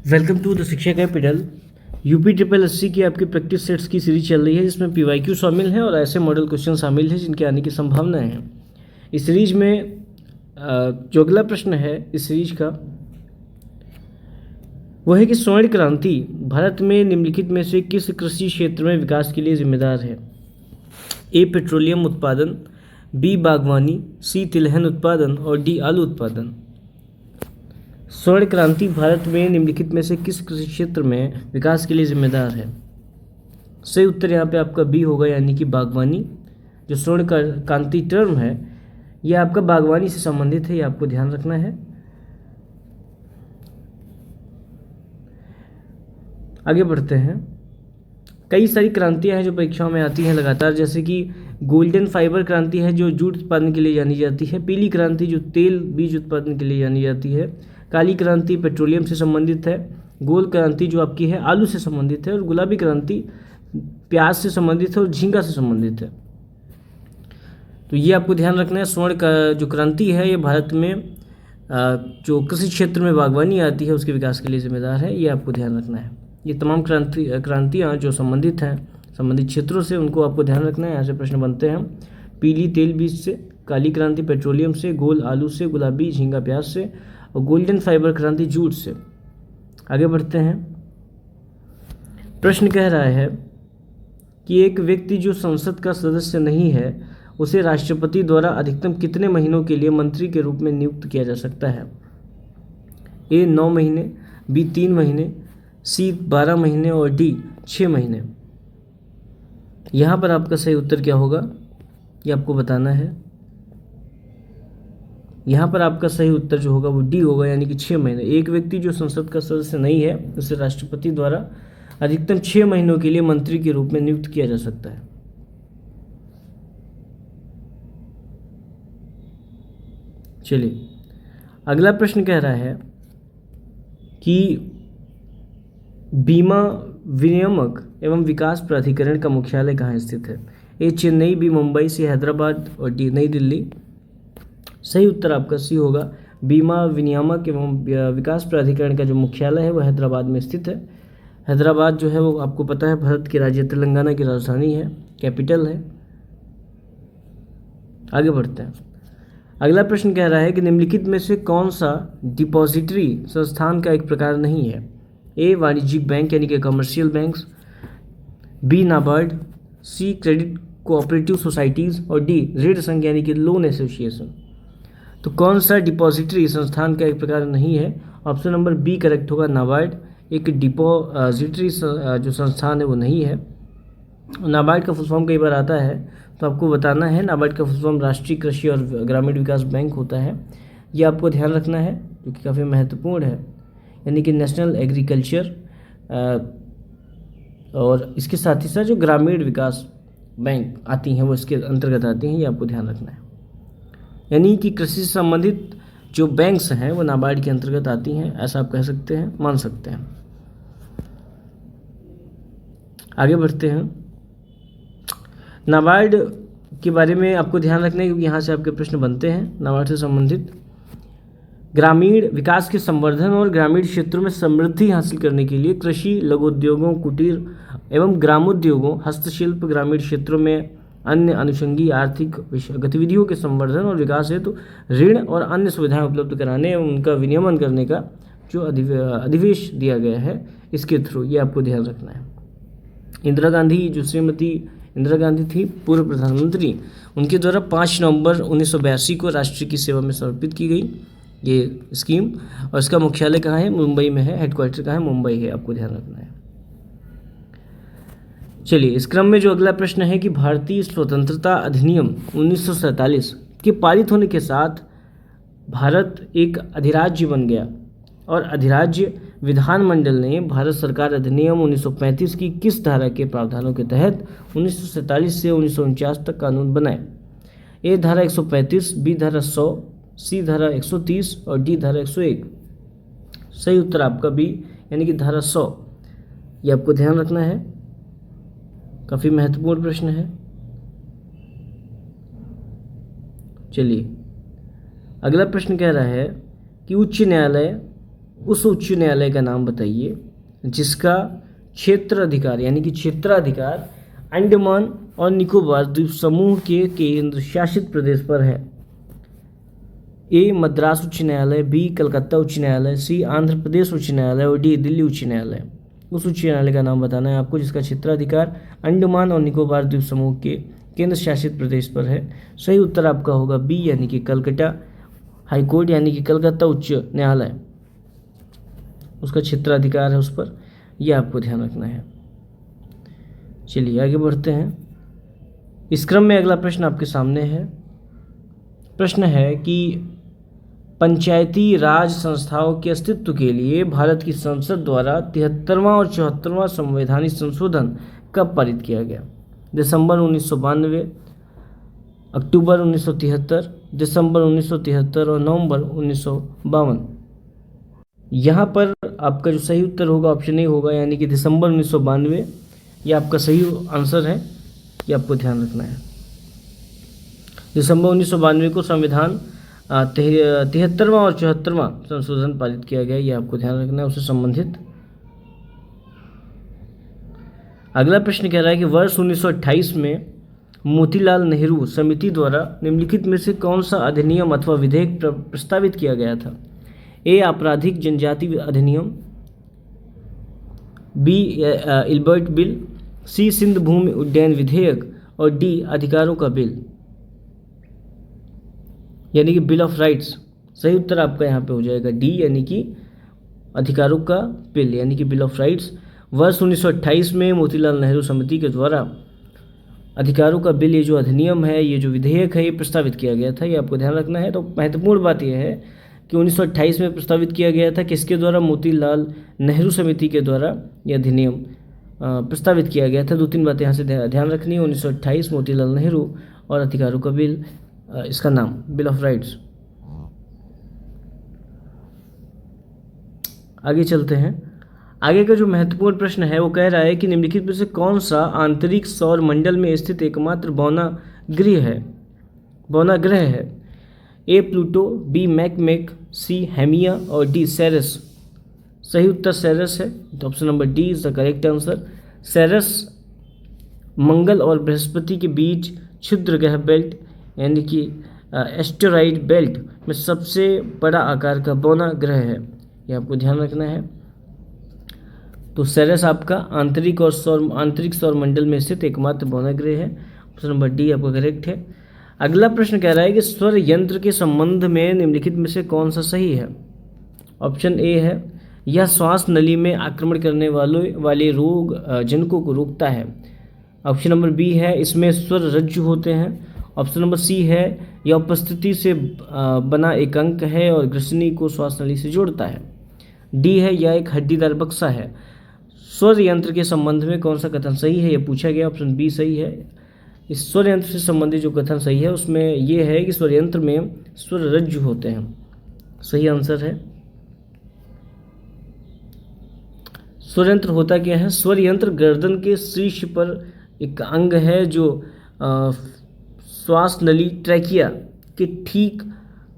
Welcome to the शिक्षा capital. UP triple SC की आपकी प्रैक्टिस सेट्स की सीरीज चल रही है, जिसमें पीवाईक्यू शामिल है और ऐसे मॉडल क्वेश्चन शामिल हैं जिनके आने की संभावनाएं हैं। इस सीरीज में जो अगला प्रश्न है इस सीरीज का वो है कि स्वर्ण क्रांति भारत में निम्नलिखित में से किस कृषि क्षेत्र में विकास के लिए जिम्मेदार है? ए पेट्रोलियम उत्पादन, बी बागवानी, सी तिलहन उत्पादन और डी आलू उत्पादन। स्वर्ण क्रांति भारत में निम्नलिखित में से किस कृषि क्षेत्र में विकास के लिए जिम्मेदार है? सही उत्तर यहाँ पे आपका बी होगा, यानी कि बागवानी। जो स्वर्ण क्रांति टर्म है ये आपका बागवानी से संबंधित है, ये आपको ध्यान रखना है। आगे बढ़ते हैं। कई सारी क्रांतियां हैं जो परीक्षाओं में आती हैं लगातार, जैसे कि गोल्डन फाइबर क्रांति है जो जूट उत्पादन के लिए जानी जाती है, पीली क्रांति जो तेल बीज उत्पादन के लिए जानी जाती है, काली क्रांति पेट्रोलियम से संबंधित है, गोल क्रांति जो आपकी है आलू से संबंधित है, और गुलाबी क्रांति प्याज से संबंधित है और झींगा से संबंधित है। तो ये आपको ध्यान रखना है। स्वर्ण का जो क्रांति है ये भारत में जो कृषि क्षेत्र में बागवानी आती है उसके विकास के लिए जिम्मेदार है, ये आपको ध्यान रखना है। ये तमाम क्रांतियाँ जो संबंधित हैं संबंधित क्षेत्रों से, उनको आपको ध्यान रखना है। यहाँ से प्रश्न बनते हैं। पीली तेल बीज से, काली क्रांति पेट्रोलियम से, गोल आलू से, गुलाबी झींगा प्याज से और गोल्डन फाइबर क्रांति जूट से। आगे बढ़ते हैं। प्रश्न कह रहा है कि एक व्यक्ति जो संसद का सदस्य नहीं है उसे राष्ट्रपति द्वारा अधिकतम कितने महीनों के लिए मंत्री के रूप में नियुक्त किया जा सकता है? ए 9 महीने, बी 3 महीने, सी 12 महीने और डी 6 महीने। यहाँ पर आपका सही उत्तर क्या होगा ये आपको बताना है। यहाँ पर आपका सही उत्तर जो होगा वो डी होगा, यानी कि 6 महीने। एक व्यक्ति जो संसद का सदस्य नहीं है उसे राष्ट्रपति द्वारा अधिकतम 6 महीनों के लिए मंत्री के रूप में नियुक्त किया जा सकता है। चलिए, अगला प्रश्न कह रहा है कि बीमा विनियामक एवं विकास प्राधिकरण का मुख्यालय कहाँ स्थित है? ए चेन्नई, बी मुंबई, सी हैदराबाद और डी नई दिल्ली। सही उत्तर आपका सी होगा। बीमा विनियामक एवं विकास प्राधिकरण का जो मुख्यालय है वो हैदराबाद में स्थित है। हैदराबाद जो है वो आपको पता है भारत के राज्य तेलंगाना की राजधानी है, कैपिटल है। आगे बढ़ते हैं। अगला प्रश्न कह रहा है कि निम्नलिखित में से कौन सा डिपॉजिटरी संस्थान का एक प्रकार नहीं है? ए वाणिज्यिक बैंक यानी कि कमर्शियल बैंक्स, बी नाबार्ड, सी क्रेडिट कोऑपरेटिव सोसाइटीज़ और डी ऋण संघ यानी कि लोन एसोसिएशन। तो कौन सा डिपॉजिटरी संस्थान का एक प्रकार नहीं है? ऑप्शन नंबर बी करेक्ट होगा, नाबार्ड एक डिपॉजिटरी जो संस्थान है वो नहीं है। नाबार्ड का फुल फॉर्म कई बार आता है तो आपको बताना है। नाबार्ड का फुल फॉर्म राष्ट्रीय कृषि और ग्रामीण विकास बैंक होता है, ये आपको ध्यान रखना है जो कि काफ़ी महत्वपूर्ण है, यानी कि नेशनल एग्रीकल्चर। और इसके साथ ही साथ जो ग्रामीण विकास बैंक आती हैं वो इसके अंतर्गत आती हैं, ये आपको ध्यान रखना है। यानी कि कृषि से संबंधित जो बैंक्स हैं वो नाबार्ड के अंतर्गत आती हैं, ऐसा आप कह सकते हैं, मान सकते हैं। आगे बढ़ते हैं। नाबार्ड के बारे में आपको ध्यान रखना है क्योंकि यहाँ से आपके प्रश्न बनते हैं नाबार्ड से संबंधित। ग्रामीण विकास के संवर्धन और ग्रामीण क्षेत्रों में समृद्धि हासिल करने के लिए कृषि, लघु उद्योगों, कुटीर एवं ग्रामोद्योगों, हस्तशिल्प, ग्रामीण क्षेत्रों में अन्य अनुषंगी आर्थिक गतिविधियों के संवर्धन और विकास हेतु ऋण और अन्य सुविधाएं उपलब्ध कराने एवं उनका विनियमन करने का जो अधिवेश दिया गया है इसके थ्रू, ये आपको ध्यान रखना है। इंदिरा गांधी, जो श्रीमती इंदिरा गांधी थी पूर्व प्रधानमंत्री, उनके द्वारा 5 नवंबर 1982 को राष्ट्र की सेवा में समर्पित की गई ये स्कीम। और इसका मुख्यालय कहाँ है? मुंबई में है। हेडक्वार्टर कहाँ है? मुंबई है, आपको ध्यान रखना है। चलिए, इस क्रम में जो अगला प्रश्न है कि भारतीय स्वतंत्रता अधिनियम 1947 के पारित होने के साथ भारत एक अधिराज्य बन गया और अधिराज्य विधानमंडल ने भारत सरकार अधिनियम 1935 की किस धारा के प्रावधानों के तहत 1947 से 1949 तक कानून बनाए? ए धारा 135, बी धारा 100, सी धारा 130 और डी धारा 101। सही उत्तर आपका बी, यानी कि धारा 100, ये आपको ध्यान रखना है। काफ़ी महत्वपूर्ण प्रश्न है। चलिए, अगला प्रश्न कह रहा है कि उच्च न्यायालय उस उच्च न्यायालय का नाम बताइए जिसका क्षेत्र अधिकार यानी कि क्षेत्राधिकार अंडमान और निकोबार द्वीप समूह के केंद्र शासित प्रदेश पर है। ए मद्रास उच्च न्यायालय, बी कलकत्ता उच्च न्यायालय, सी आंध्र प्रदेश उच्च न्यायालय और डी दिल्ली उच्च न्यायालय। उस उच्च न्यायालय का नाम बताना है आपको जिसका क्षेत्राधिकार अंडमान और निकोबार द्वीप समूह के केंद्र शासित प्रदेश पर है। सही उत्तर आपका होगा बी यानी कि कलकत्ता हाईकोर्ट यानी कि कलकत्ता उच्च न्यायालय, उसका क्षेत्राधिकार है उस पर, यह आपको ध्यान रखना है। चलिए आगे बढ़ते हैं। इस क्रम में अगला प्रश्न आपके सामने है। प्रश्न है कि पंचायती राज संस्थाओं के अस्तित्व के लिए भारत की संसद द्वारा 73वां और 74वां संवैधानिक संशोधन कब पारित किया गया? दिसंबर 1992, अक्टूबर 1973, दिसंबर 1973 और नवंबर 1952। यहाँ पर आपका जो सही उत्तर होगा ऑप्शन ए होगा यानी कि दिसंबर 1992, यह आपका सही आंसर है, ये आपको ध्यान रखना है। दिसंबर 1992 को संविधान 73वां और 74वां संशोधन पारित किया गया, ये आपको ध्यान रखना है उससे संबंधित। अगला प्रश्न कह रहा है कि वर्ष 1928 में मोतीलाल नेहरू समिति द्वारा निम्नलिखित में से कौन सा अधिनियम अथवा विधेयक प्रस्तावित किया गया था? ए आपराधिक जनजाति अधिनियम, बी इल्बर्ट बिल, सी सिंध भूमि उड्डयन विधेयक और डी अधिकारों का बिल यानी कि बिल ऑफ राइट्स। सही उत्तर आपका यहाँ पे हो जाएगा डी यानी कि अधिकारों का बिल यानी कि बिल ऑफ राइट्स। वर्ष 1928 में मोतीलाल नेहरू समिति के द्वारा अधिकारों का बिल, ये जो अधिनियम है, ये जो विधेयक है, ये प्रस्तावित किया गया था, ये आपको ध्यान रखना है। तो महत्वपूर्ण बात यह है कि 1928 में प्रस्तावित किया गया था, किसके द्वारा? मोतीलाल नेहरू समिति के द्वारा यह अधिनियम प्रस्तावित किया गया था। 2-3 बातें यहाँ से ध्यान रखनी है। 1928 मोतीलाल नेहरू और अधिकारों का बिल, इसका नाम बिल ऑफ राइट्स। आगे चलते हैं। आगे का जो महत्वपूर्ण प्रश्न है वो कह रहा है कि निम्नलिखित में से कौन सा आंतरिक सौर मंडल में स्थित एकमात्र बौनाग्रह है? ए प्लूटो, बी मैकमेक, सी हेमिया और डी सेरेस। सही उत्तर सेरेस है, तो option number D is the correct answer. Ceres मंगल और बृहस्पति के बीच क्षुद्र ग्रह बेल्ट यानी कि एस्टेरॉइड बेल्ट में सबसे बड़ा आकार का बौना ग्रह है, ये आपको ध्यान रखना है। तो सेरेस आपका आंतरिक सौर मंडल में स्थित एकमात्र बौना ग्रह है, ऑप्शन नंबर डी आपका करेक्ट है। अगला प्रश्न कह रहा है कि स्वर यंत्र के संबंध में निम्नलिखित में से कौन सा सही है? ऑप्शन ए है, यह श्वास नली में आक्रमण करने वाले रोग जनकों को रोकता है। ऑप्शन नंबर बी है, इसमें स्वर रज्जु होते हैं। ऑप्शन नंबर सी है, यह उपस्थिति से बना एक अंक है और ग्रसनी को श्वास नली से जोड़ता है। डी है, यह एक हड्डीदार बक्सा है। स्वर यंत्र के संबंध में कौन सा कथन सही है, यह पूछा गया। ऑप्शन बी सही है। इस स्वर यंत्र से संबंधित जो कथन सही है उसमें यह है कि स्वर यंत्र में स्वर रज्जु होते हैं, सही आंसर है। स्वर यंत्र होता क्या है? स्वर यंत्र गर्दन के शीर्ष पर एक अंग है जो श्वास नली ट्रैकिया के ठीक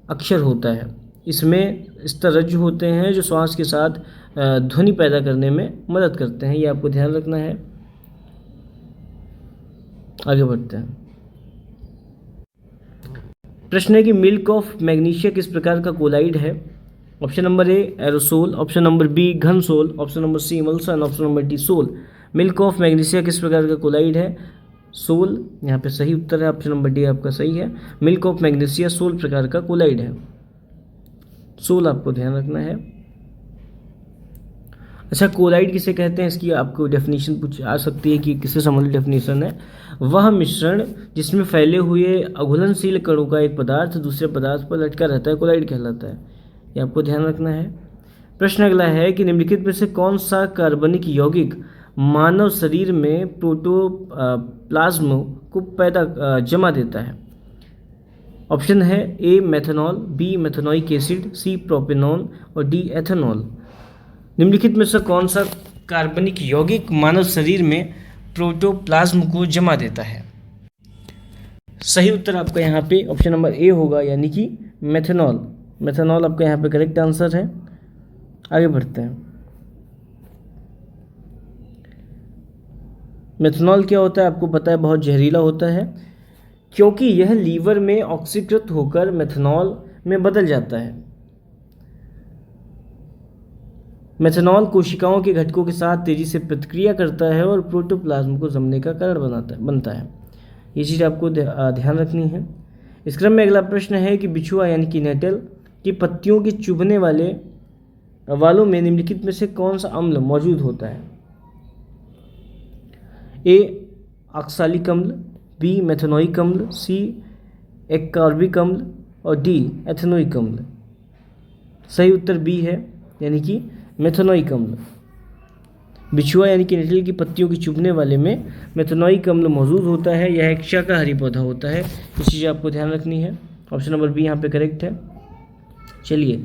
अक्षर होता है। इसमें स्तरज्जु होते हैं जो श्वास के साथ ध्वनि पैदा करने में मदद करते हैं, ये आपको ध्यान रखना है। आगे बढ़ते हैं। प्रश्न है कि मिल्क ऑफ मैग्नीशिया किस प्रकार का कोलाइड है? Option number A aerosol, option number B घन sol, option number C emulsion, option number D sol. Milk of magnesia किस प्रकार का कोलाइड है? सोल, यहाँ पे सही उत्तर है, ऑप्शन नंबर डी आपका सही है। मिल्क ऑफ मैग्नीशिया सोल प्रकार का कोलाइड है, सोल आपको ध्यान रखना है। अच्छा, कोलाइड किसे कहते हैं? इसकी आपको डेफिनेशन पूछ आ सकती है कि किससे संबंधित डेफिनेशन है। वह मिश्रण जिसमें फैले हुए अघुलनशील कणों का एक पदार्थ दूसरे पदार्थ पर लटका रहता है, कोलाइड कहलाता है, ये आपको ध्यान रखना है। प्रश्न अगला है कि निम्नलिखित में से कौन सा कार्बनिक यौगिक मानव शरीर में प्रोटोप्लाज्म को जमा देता है? ऑप्शन है ए मेथनॉल, बी मेथनोइक एसिड, सी प्रोपेनॉन और डी एथेनॉल। निम्नलिखित में से कौन सा कार्बनिक यौगिक मानव शरीर में प्रोटोप्लाज्म को जमा देता है? सही उत्तर आपका यहाँ पे ऑप्शन नंबर ए होगा यानी कि मेथनॉल। मेथनॉल आपका यहाँ पे करेक्ट आंसर है। आगे बढ़ते हैं। मेथनॉल क्या होता है आपको पता है, बहुत जहरीला होता है क्योंकि यह लीवर में ऑक्सीकृत होकर मेथनॉल में बदल जाता है। मेथनॉल कोशिकाओं के घटकों के साथ तेजी से प्रतिक्रिया करता है और प्रोटोप्लाज्म को जमने का कारण बनता है। ये चीज़ आपको ध्यान रखनी है। इस क्रम में अगला प्रश्न है कि बिछुआ यानी कि नेटल की पत्तियों के चुभने वालों में निम्नलिखित में से कौन सा अम्ल मौजूद होता है? ए ऑक्सैलिक अम्ल, बी मेथनोइक अम्ल, सी एस्कॉर्बिक अम्ल और डी एथेनोइक अम्ल। सही उत्तर बी है, यानी कि मेथनोइक अम्ल। बिछुआ यानी कि नेटल की पत्तियों की चुभने वाले में मेथनोइक अम्ल मौजूद होता है। यह एक शाकाहारी पौधा होता है। इस चीज़ आपको ध्यान रखनी है। ऑप्शन नंबर बी यहाँ पे करेक्ट है। चलिए,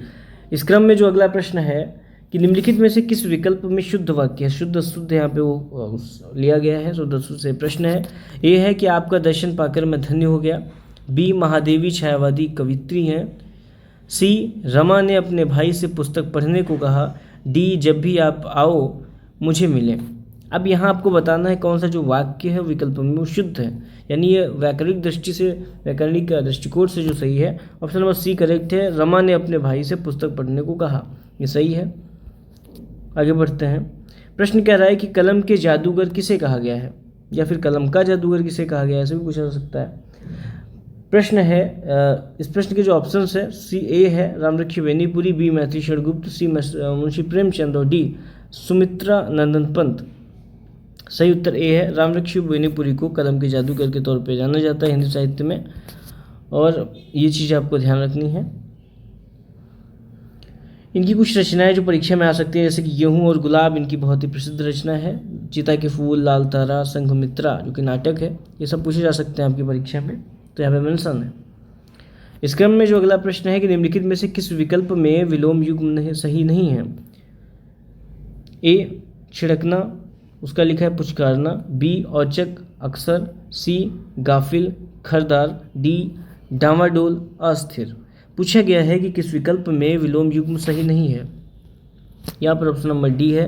इस क्रम में जो अगला प्रश्न है कि निम्नलिखित में से किस विकल्प में शुद्ध वाक्य है? शुद्ध यहाँ पे वो लिया गया है, शुद्ध से प्रश्न है। ए है कि आपका दर्शन पाकर मैं धन्य हो गया। बी महादेवी छायावादी कवित्री हैं। सी रमा ने अपने भाई से पुस्तक पढ़ने को कहा। डी जब भी आप आओ मुझे मिलें। अब यहाँ आपको बताना है कौन सा जो वाक्य है विकल्प में वो शुद्ध है, यानी ये व्याकरणिक दृष्टि से, व्याकरणिक दृष्टिकोण से जो सही है। ऑप्शन नंबर सी करेक्ट है, रमा ने अपने भाई से पुस्तक पढ़ने को कहा, ये सही है। आगे बढ़ते हैं। प्रश्न कह रहा है कि कलम के जादूगर किसे कहा गया है, या फिर कलम का जादूगर किसे कहा गया है, ऐसे भी पूछा जा सकता है। प्रश्न है, इस प्रश्न के जो ऑप्शंस है, सी ए है रामरखी बेनीपुरी, बी मैथिली शरणगुप्त, सी मुंशी प्रेमचंद और डी सुमित्रा नंदन पंत। सही उत्तर ए है, रामरखी बेनीपुरी को कलम के जादूगर के तौर पे जाना जाता है हिंदी साहित्य में, और ये चीज़ आपको ध्यान रखनी है। इनकी कुछ रचनाएं जो परीक्षा में आ सकती हैं, जैसे कि गेहूं और गुलाब इनकी बहुत ही प्रसिद्ध रचना है। चिता के फूल, लाल तारा, संघमित्रा जो कि नाटक है, ये सब पूछे जा सकते हैं आपकी परीक्षा में, तो यहाँ पे मेंशन है। इस क्रम में जो अगला प्रश्न है कि निम्नलिखित में से किस विकल्प में विलोम युग्म सही नहीं है? ए छिड़कना, उसका लिखा है पुचकारना। बी औचक अक्सर, सी गाफिल खरदार, डी डामाडोल अस्थिर। पूछा गया है कि किस विकल्प में विलोम युग्म सही नहीं है। यहाँ पर ऑप्शन नंबर डी है।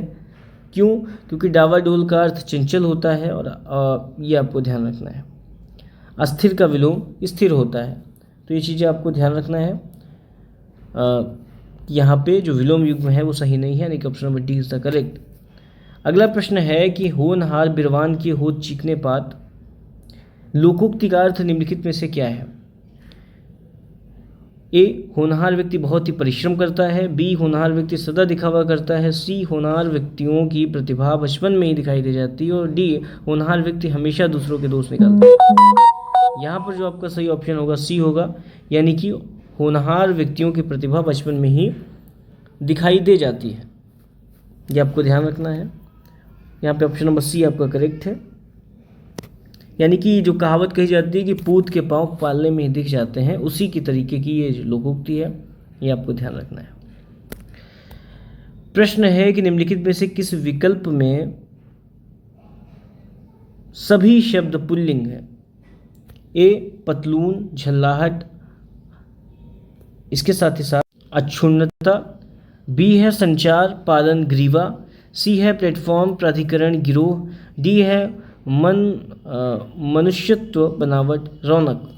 क्यों? क्योंकि डावाडोल का अर्थ चंचल होता है और ये आपको ध्यान रखना है। अस्थिर का विलोम स्थिर होता है, तो ये चीज़ें आपको ध्यान रखना है। यहाँ पे जो विलोम युग्म है वो सही नहीं है, यानी कि option number D is the correct. अगला प्रश्न है कि होनहार बिरवान की होत चीखने पात, लोकोक्ति का अर्थ निम्नलिखित में से क्या है? ए होनहार व्यक्ति बहुत ही परिश्रम करता है। बी होनहार व्यक्ति सदा दिखावा करता है। सी होनहार व्यक्तियों की प्रतिभा बचपन में ही दिखाई दे जाती है। और डी होनहार व्यक्ति हमेशा दूसरों के दोष निकालता है। यहाँ पर जो आपका सही ऑप्शन होगा सी होगा, यानी कि होनहार व्यक्तियों की प्रतिभा बचपन में ही दिखाई दे जाती है। ये आपको ध्यान रखना है। यहाँ पे ऑप्शन नंबर सी आपका करेक्ट है, यानी कि जो कहावत कही जाती है कि पूत के पाँव पालने में ही दिख जाते हैं, उसी की तरीके की ये लोकोक्ति है, ये आपको ध्यान रखना है। प्रश्न है कि निम्नलिखित में से किस विकल्प में सभी शब्द पुल्लिंग है? ए पतलून, झल्लाहट, इसके साथ ही साथ अक्षुण्णता। बी है संचार, पालन, ग्रीवा। सी है प्लेटफॉर्म, प्राधिकरण, गिरोह। डी है मनुष्यत्व, बनावट, रौनक।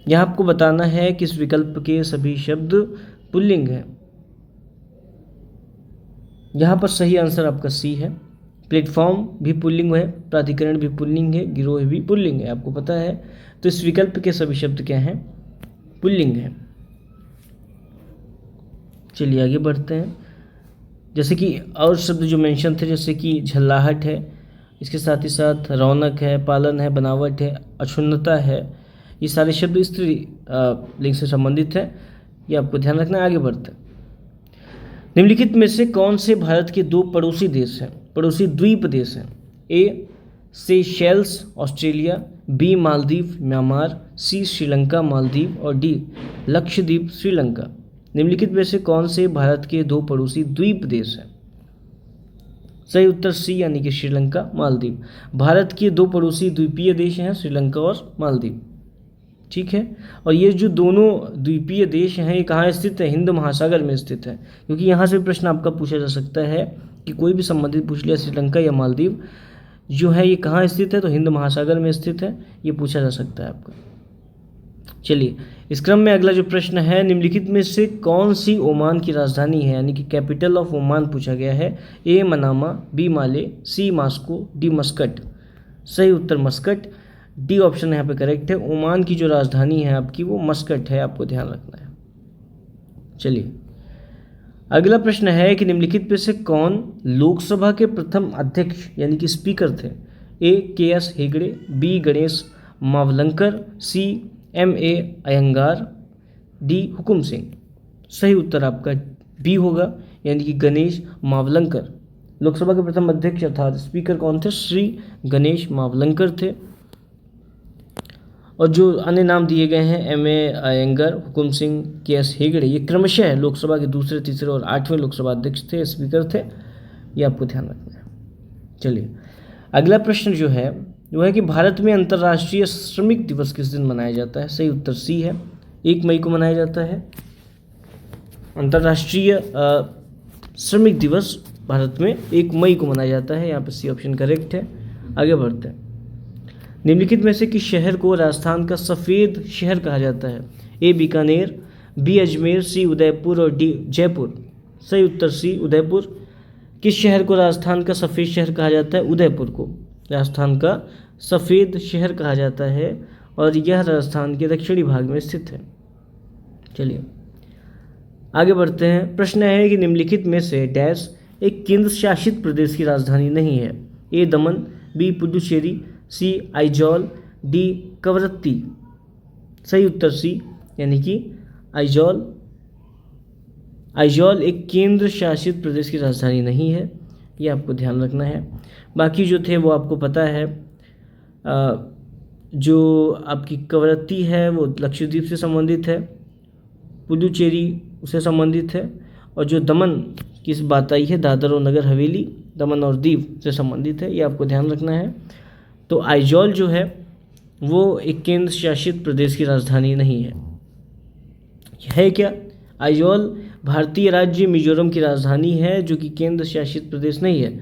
यह आपको बताना है किस विकल्प के सभी शब्द पुल्लिंग हैं। यहाँ पर सही आंसर आपका सी है। प्लेटफॉर्म भी पुल्लिंग है, प्राधिकरण भी पुल्लिंग है, गिरोह भी पुल्लिंग है, आपको पता है। तो इस विकल्प के सभी शब्द क्या हैं? पुल्लिंग है। चलिए आगे बढ़ते हैं। जैसे कि और शब्द जो मेंशन थे, जैसे कि झल्लाहट है, इसके साथ ही साथ रौनक है, पालन है, बनावट है, अक्षुण्णता है, ये सारे शब्द स्त्री लिंग से संबंधित है, ये आपको ध्यान रखना है। आगे बढ़ते हैं। निम्नलिखित में से कौन से भारत के दो पड़ोसी देश हैं, पड़ोसी द्वीप देश हैं? A Seychelles Australia, B Maldives Myanmar, C Sri Lanka Maldives और डी लक्षद्वीप श्रीलंका। निम्नलिखित में से कौन से भारत के दो पड़ोसी द्वीप देश हैं? सही उत्तर सी, यानी कि श्रीलंका मालदीव। भारत के दो पड़ोसी द्वीपीय देश हैं श्रीलंका और मालदीव। ठीक है। और ये जो दोनों द्वीपीय देश हैं ये कहाँ स्थित है? हिंद महासागर में स्थित है, क्योंकि यहाँ से प्रश्न आपका पूछा जा सकता है कि कोई भी संबंधित पूछ लिया, श्रीलंका या मालदीव जो है ये कहाँ स्थित है, तो हिंद महासागर में स्थित है, ये पूछा जा सकता है आपका। चलिए, इस क्रम में अगला जो प्रश्न है, निम्नलिखित में से कौन सी ओमान की राजधानी है, यानी कि कैपिटल ऑफ ओमान पूछा गया है। ए मनामा, बी माले, सी मास्को, डी मस्कट। सही उत्तर मस्कट, डी ऑप्शन यहाँ पे करेक्ट है। ओमान की जो राजधानी है आपकी वो मस्कट है, आपको ध्यान रखना है। चलिए, अगला प्रश्न है कि निम्नलिखित में से कौन लोकसभा के प्रथम अध्यक्ष यानी कि स्पीकर थे। A K S Hegde, B Ganesh Mavalankar, C M A Ayyangar, D Hukam Singh. सही उत्तर आपका बी होगा, यानी कि गणेश मावलंकर। लोकसभा के प्रथम अध्यक्ष अर्थात स्पीकर कौन थे? श्री गणेश मावलंकर थे। और जो अन्य नाम दिए गए हैं, एम ए अयंगर, हुकुम सिंह, के एस हेगड़े, ये क्रमशः लोकसभा के दूसरे, तीसरे और 8वें लोकसभा अध्यक्ष थे, स्पीकर थे। ये आपको ध्यान रखना है। चलिए, अगला प्रश्न जो है वो है कि भारत में अंतर्राष्ट्रीय श्रमिक दिवस किस दिन मनाया जाता है। सही उत्तर सी है, 1 मई को मनाया जाता है अंतर्राष्ट्रीय श्रमिक दिवस। भारत में 1 मई को मनाया जाता है, यहाँ पे सी ऑप्शन करेक्ट है। आगे बढ़ते हैं। निम्नलिखित में से किस शहर को राजस्थान का सफ़ेद शहर कहा जाता है। ए बीकानेर, बी अजमेर, सी उदयपुर और डी जयपुर। सही उत्तर सी उदयपुर। किस शहर को राजस्थान का सफ़ेद शहर कहा जाता है? उदयपुर को राजस्थान का सफ़ेद शहर कहा जाता है और यह राजस्थान के दक्षिणी भाग में स्थित है। चलिए, आगे बढ़ते हैं। प्रश्न है कि निम्नलिखित में से डैश एक केंद्र शासित प्रदेश की राजधानी नहीं है। ए दमन, बी पुडुचेरी, सी आइजॉल, डी कवरत्ती। सही उत्तर सी, यानी कि आइजॉल। आइजॉल एक केंद्र शासित प्रदेश की राजधानी नहीं है, ये आपको ध्यान रखना है। बाकी जो थे वो आपको पता है। जो आपकी कवरत्ती है वो लक्षद्वीप से संबंधित है, पुडुचेरी उससे संबंधित है, और जो दमन की बात आई है, दादर और नगर हवेली, दमन और दीव से संबंधित है, ये आपको ध्यान रखना है। तो आइजॉल जो है वो एक केंद्र शासित प्रदेश की राजधानी नहीं है क्या? आइजॉल भारतीय राज्य मिजोरम की राजधानी है, जो कि केंद्र शासित प्रदेश नहीं है,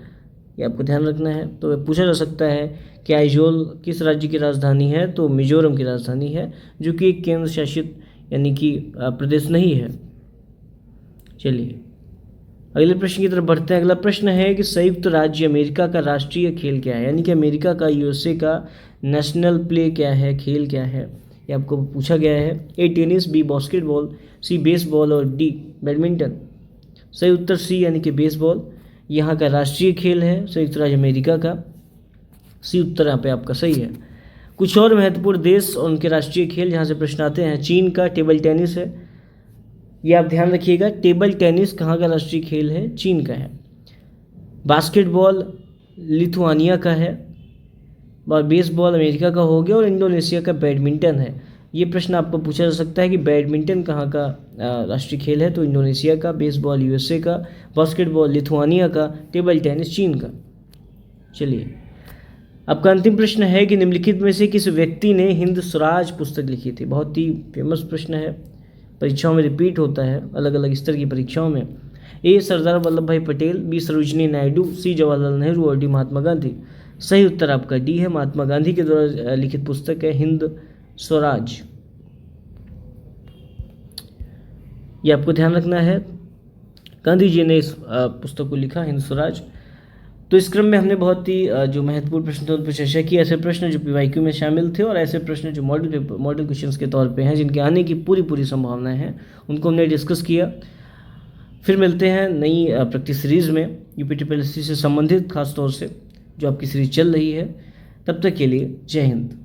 ये आपको ध्यान रखना है। तो पूछा जा सकता है कि आइजॉल किस राज्य की राजधानी है, तो मिजोरम की राजधानी है, जो कि एक केंद्र शासित यानी कि प्रदेश नहीं है। चलिए, अगले प्रश्न की तरफ बढ़ते हैं। अगला प्रश्न है कि संयुक्त राज्य अमेरिका का राष्ट्रीय खेल क्या है, यानी कि अमेरिका का, यूएसए का नेशनल प्ले क्या है, खेल क्या है, ये आपको पूछा गया है। ए टेनिस, बी बास्केटबॉल, सी बेसबॉल और डी बैडमिंटन। सही उत्तर सी, यानी कि बेसबॉल यहाँ का राष्ट्रीय खेल है संयुक्त राज्य अमेरिका का। सी उत्तर यहाँ पे आपका सही है। कुछ और महत्वपूर्ण देश और उनके राष्ट्रीय खेल जहाँ से प्रश्न आते हैं। चीन का टेबल टेनिस है, ये आप ध्यान रखिएगा। टेबल टेनिस कहाँ का राष्ट्रीय खेल है? चीन का है। बास्केटबॉल लिथुआनिया का है, और बेसबॉल अमेरिका का हो गया, और इंडोनेशिया का बैडमिंटन है। ये प्रश्न आपको पूछा जा सकता है कि बैडमिंटन कहाँ का राष्ट्रीय खेल है, तो इंडोनेशिया का, बेसबॉल यूएसए का, बास्केटबॉल लिथुआनिया का, टेबल टेनिस चीन का। चलिए, आपका अंतिम प्रश्न है कि निम्नलिखित में से किस व्यक्ति ने हिंद स्वराज पुस्तक लिखी थी। बहुत ही फेमस प्रश्न है, परीक्षाओं में रिपीट होता है, अलग अलग स्तर की परीक्षाओं में। ए सरदार वल्लभ भाई पटेल, बी सरोजिनी नायडू, सी जवाहरलाल नेहरू और डी महात्मा गांधी। सही उत्तर आपका डी है, महात्मा गांधी के द्वारा लिखित पुस्तक है हिंद स्वराज, ये आपको ध्यान रखना है। गांधी जी ने इस पुस्तक को लिखा, हिंद स्वराज। तो इस क्रम में हमने बहुत ही जो महत्वपूर्ण प्रश्न थे उन पर चर्चा की। ऐसे प्रश्न जो पीवाईक्यू में शामिल थे और ऐसे प्रश्न जो मॉडल क्वेश्चंस के तौर पे हैं, जिनके आने की पूरी संभावनाएं हैं, उनको हमने डिस्कस किया। फिर मिलते हैं नई प्रैक्टिस सीरीज़ में यूपीटीपीएससी से संबंधित, खास तौर से जो आपकी सीरीज चल रही है। तब तक के लिए जय हिंद।